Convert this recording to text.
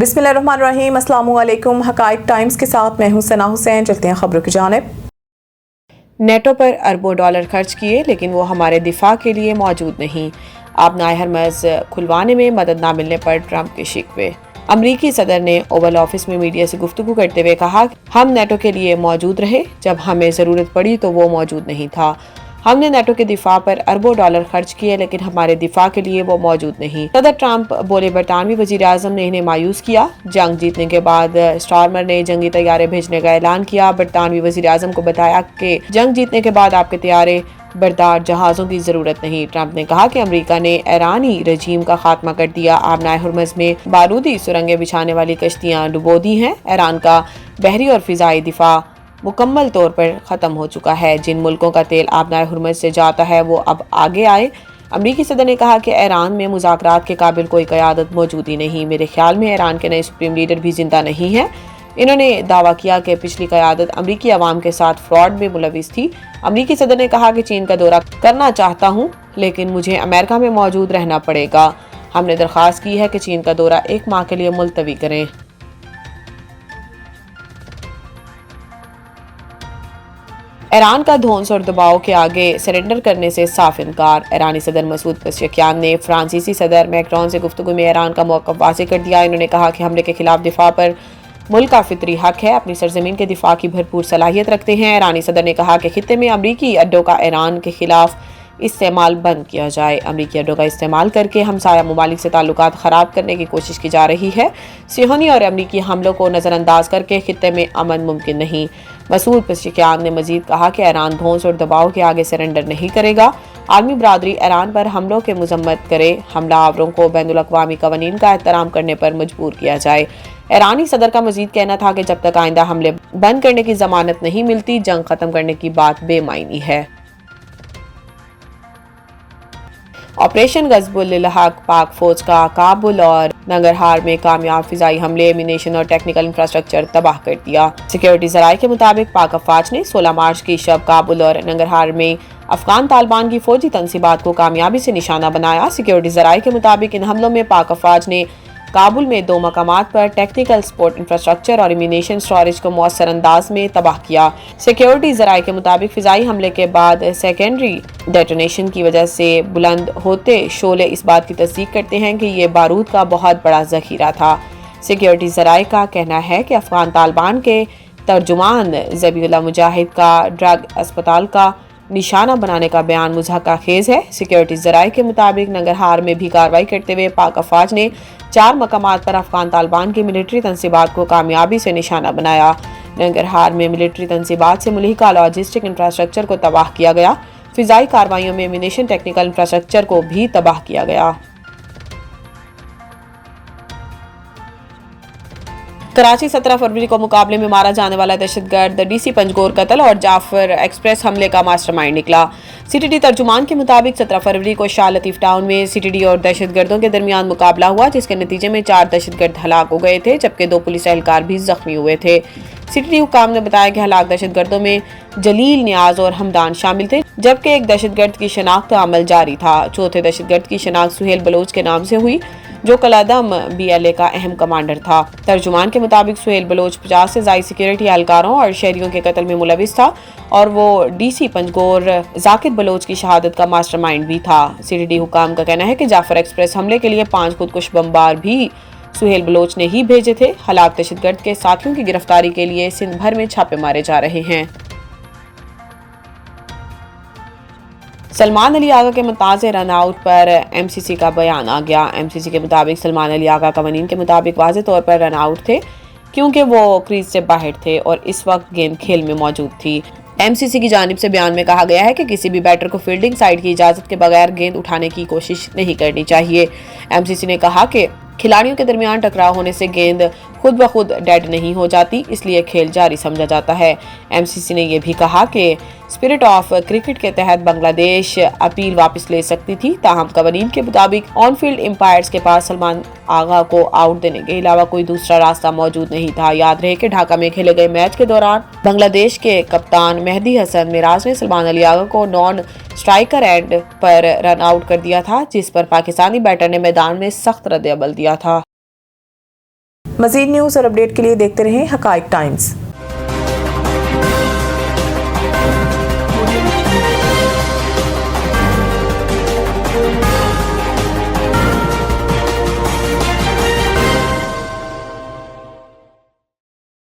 बिस्मिल्लाहिर्रहमानिर्रहीम, अस्सलामु अलैकुम। हकाइक टाइम्स के साथ मैं हूं सना हुसैन। चलते हैं खबरों की जानिब। नेटो पर अरबों डॉलर खर्च किए लेकिन वो हमारे दिफा के लिए मौजूद नहीं। आबनाए हरमज खुलवाने में मदद ना मिलने पर ट्रंप के शिकवे। अमरीकी सदर ने ओवल ऑफिस में मीडिया से गुफ्तगू करते हुए कहा, हम नेटो के लिए मौजूद रहे, जब हमें ज़रूरत पड़ी तो वो मौजूद नहीं था। हमने नेटो के दिफा पर अरबों डॉलर खर्च किए लेकिन हमारे दिफा के लिए वो मौजूद नहीं। सदर ट्रंप बोले, बरतानवी वजीर आजम ने इन्हें मायूस किया। जंग जीतने के बाद स्टार्मर ने जंगी तैयारे भेजने का ऐलान किया। बरतानवी वजीर आजम को बताया कि जंग जीतने के बाद आपके तैयारे बरदार जहाज़ों की ज़रूरत नहीं। ट्रंप ने कहा कि अमेरिका ने ईरानी रजीम का खात्मा कर दिया। आबनाए हुर्मुज़ में बारूदी सुरंगें बिछाने वाली कश्तियां डुबो दी हैं। ईरान का बहरी और फिजाई दिफा मुकम्मल तौर पर ख़त्म हो चुका है। जिन मुल्कों का तेल आबनाए हुर्मुज़ से जाता है वो अब आगे आए। अमरीकी सदर ने कहा कि ईरान में मुज़ाकरात के काबिल कोई क़यादत मौजूद ही नहीं। मेरे ख्याल में ईरान के नए सुप्रीम लीडर भी जिंदा नहीं है। इन्होंने दावा किया कि पिछली क़यादत अमरीकी अवाम के साथ फ्रॉड में मुलविस थी। अमरीकी सदर ने कहा कि चीन का दौरा करना चाहता हूँ लेकिन मुझे अमेरिका में मौजूद रहना पड़ेगा। हमने दरख्वास्त की है कि चीन का दौरा 1 माह के लिए मुलतवी करें। ईरान का धौंस और दबाव के आगे सरेंडर करने से साफ इनकार। ईरानी सदर मसूद पेज़ेश्कियान ने फ्रांसीसी सदर मैक्रोन से गुफ्तगू में ईरान का मौक़िफ़ वाज़ेह कर दिया। इन्होंने कहा कि हमले के खिलाफ दिफा पर मुल्क का फितरी हक है, अपनी सरजमीन के दिफा की भरपूर सलाहियत रखते हैं। ईरानी सदर ने कहा कि खित्ते में अमरीकी अड्डों का ईरान के खिलाफ इस्तेमाल बंद किया जाए। अमरीकी अड्डों का इस्तेमाल करके हमसाया ममालिक से ताल्लुकात ख़राब करने की कोशिश की जा रही है। सियोनी और अमरीकी हमलों को नज़रअंदाज करके खित्ते में अमन मुमकिन नहीं। मसूद पेज़ेश्कियान ने मजीद कहा कि ईरान धौंस और दबाव के आगे सरेंडर नहीं करेगा। आलमी बरादरी ईरान पर हमलों के मजम्मत करे। हमला आवरों को बैनुल अक़वामी क़वानीन का एहतराम करने पर मजबूर किया जाए। ईरानी सदर का मजीद कहना था कि जब तक आइंदा हमले बंद करने की जमानत नहीं मिलती, जंग खत्म करने की बात बेमायनी है। ऑपरेशन गज़बुल हक पाक फौज का काबुल और नंगरहार में कामयाब फिजाई हमले एमिनेशन और टेक्निकल इंफ्रास्ट्रक्चर तबाह कर दिया। सिक्योरिटी ज़राए के मुताबिक पाक अफवाज ने 16 मार्च की शब काबुल और नंगरहार में अफगान तालिबान की फौजी तनसीबात को कामयाबी से निशाना बनाया। सिक्योरिटी ज़राए के मुताबिक इन हमलों में पाक अफवाज ने काबुल में 2 मकामात पर टेक्निकल सपोर्ट इंफ्रास्ट्रक्चर और इम्यूनेशन स्टोरेज को मौसर अंदाज में तबाह किया। सिक्योरिटी ज़राए के मुताबिक फिजाई हमले के बाद सेकेंडरी डेटोनेशन की वजह से बुलंद होते शोले इस बात की तस्दीक करते हैं कि ये बारूद का बहुत बड़ा ज़ख़ीरा था। सिक्योरिटी ज़राए का कहना है कि अफगान तालिबान के तर्जुमान ज़बीहुल्लाह मुजाहिद का ड्रग अस्पताल का निशाना बनाने का बयान मुज़हका खेज है। सिक्योरिटी ज़राए के मुताबिक नंगरहार में भी कार्रवाई करते हुए पाक अफवाज ने 4 मकामात पर अफगान तालिबान की मिलिट्री तनसीबात को कामयाबी से निशाना बनाया। नंगरहार में मिलिट्री तनसीबात से मुल्हिका लॉजिस्टिक इंफ्रास्ट्रक्चर को तबाह किया गया। फिजाई कार्रवाइयों में एमिनेशन टेक्निकल इंफ्रास्ट्रक्चर को भी तबाह किया गया। कराची 17 फरवरी को मुकाबले में मारा जाने वाला दहशतगर्द डीसी पंजगोर कत्ल और जाफर एक्सप्रेस हमले का मास्टरमाइंड निकला। सीटीडी तर्जुमान के मुताबिक 17 फरवरी को शाह लतीफ टाउन में सीटीडी और दहशतगर्दों के दरमियान मुकाबला हुआ, जिसके नतीजे में 4 दहशतगर्द हलाक हो गए थे जबकि 2 पुलिस एहलकार भी जख्मी हुए थे। सीटीडी हुकाम ने बताया कि हलाक दहशतगर्दों में जलील, नियाज और हमदान शामिल थे, जबकि एक दहशतगर्द की शनाख्त का अमल जारी था। चौथे दहशतगर्द की शनाख्त सुहेल बलोच के नाम से हुई, जो कलादम BLA का अहम कमांडर था। तर्जुमान के मुताबिक सुहेल बलोच 50 से ज़ायद सिक्योरिटी एहलकारों और शहरियों के कत्ल में मुलविस था और वो डीसी पंजगोर जाकिर बलोच की शहादत का मास्टरमाइंड भी था। सीटीडी हुकाम का कहना है कि जाफर एक्सप्रेस हमले के लिए 5 खुदकुश बमबार भी सुहेल बलोच ने ही भेजे थे। हलाक दहशतगर्द के साथियों की गिरफ्तारी के लिए सिंध भर में छापे मारे जा रहे हैं। सलमान अली आगा के मुताज़ रन आउट पर MCC का बयान आ गया। MCC के मुताबिक सलमान अली आगा कवानीन के मुताबिक वाज़ेह तौर पर रन आउट थे क्योंकि वो क्रीज से बाहर थे और इस वक्त गेंद खेल में मौजूद थी। MCC की जानिब से बयान में कहा गया है कि किसी भी बैटर को फील्डिंग साइड की इजाज़त के बगैर गेंद उठाने की कोशिश नहीं करनी चाहिए। MCC ने कहा कि खिलाड़ियों के दरमियान टकराव होने से गेंद खुद ब खुद डेड नहीं हो जाती, इसलिए खेल जारी समझा जाता है। MCC ने यह भी कहा कि स्पिरिट ऑफ क्रिकेट के तहत बांग्लादेश अपील वापस ले सकती थी, ताहम कवानीन के मुताबिक ऑन फील्ड एम्पायर्स के पास सलमान आगा को आउट देने के अलावा कोई दूसरा रास्ता मौजूद नहीं था। याद रहे कि ढाका में खेले गए मैच के दौरान बांग्लादेश के कप्तान मेहदी हसन मिराज ने सलमान अली आगा को नॉन स्ट्राइकर एंड पर रन आउट कर दिया था, जिस पर पाकिस्तानी बैटर ने मैदान में सख्त रद्द-ए-अमल दिया था। मज़ीद न्यूज़ और अपडेट के लिए देखते रहें हकाइक टाइम्स।